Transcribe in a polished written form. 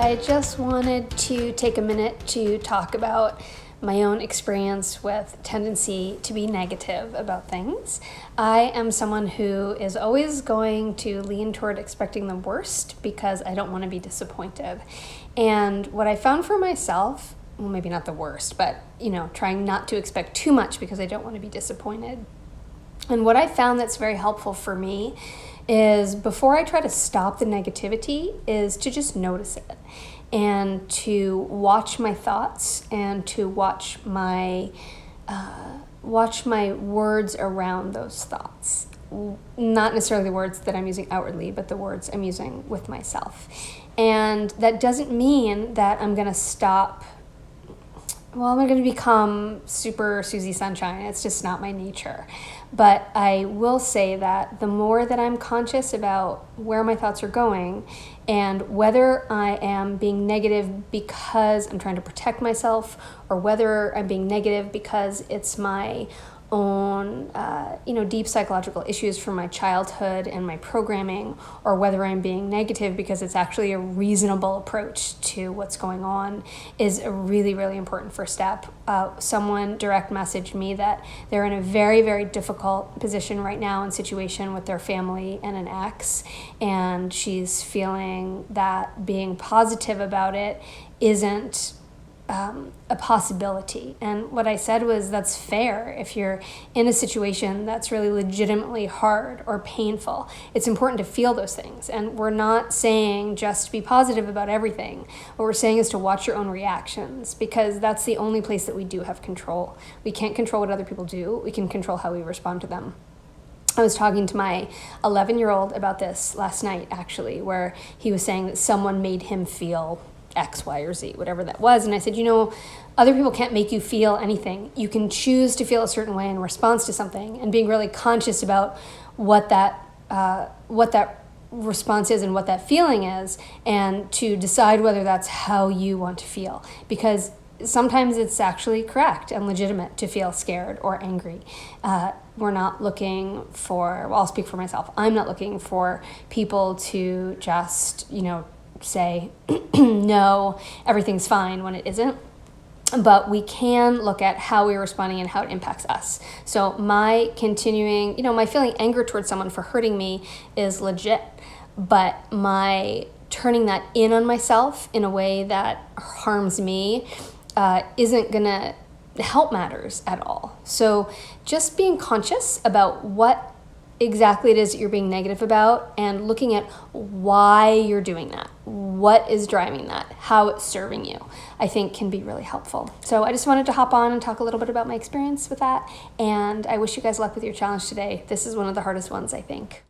I just wanted to take a minute to talk about my own experience with tendency to be negative about things. I am someone who is always going to lean toward expecting the worst because I don't want to be disappointed. And what I found for myself, well, maybe not the worst, but trying not to expect too much because I don't want to be disappointed. And what I found that's very helpful for me is before I try to stop the negativity is to just notice it and to watch my thoughts and to watch my words around those thoughts. Not necessarily the words that I'm using outwardly, but the words I'm using with myself. And that doesn't mean that I'm going to stop. Well, I'm going to become super Susie Sunshine. It's just not my nature. But I will say that the more that I'm conscious about where my thoughts are going and whether I am being negative because I'm trying to protect myself or whether I'm being negative because it's my own, deep psychological issues from my childhood and my programming, or whether I'm being negative because it's actually a reasonable approach to what's going on, is a really, really important first step. Someone direct messaged me that they're in a very, very difficult position right now and situation with their family and an ex, and she's feeling that being positive about it isn't a possibility. And what I said was, that's fair. If you're in a situation that's really legitimately hard or painful, it's important to feel those things. And we're not saying just be positive about everything. What we're saying is to watch your own reactions, because that's the only place that we do have control. We can't control what other people do. We can control how we respond to them. I was talking to my 11-year-old about this last night, actually, where he was saying that someone made him feel X, Y, or Z, whatever that was. And I said, other people can't make you feel anything. You can choose to feel a certain way in response to something, and being really conscious about what that response is and what that feeling is, and to decide whether that's how you want to feel. Because sometimes it's actually correct and legitimate to feel scared or angry. We're not looking for, I'll speak for myself, I'm not looking for people to just, say, no, everything's fine when it isn't. But we can look at how we're responding and how it impacts us. So my continuing, my feeling anger towards someone for hurting me is legit, but my turning that in on myself in a way that harms me isn't gonna help matters at all. So just being conscious about what exactly it is that you're being negative about, and looking at why you're doing that, what is driving that, how it's serving you, I think can be really helpful. So I just wanted to hop on and talk a little bit about my experience with that, and I wish you guys luck with your challenge today. This is one of the hardest ones, I think.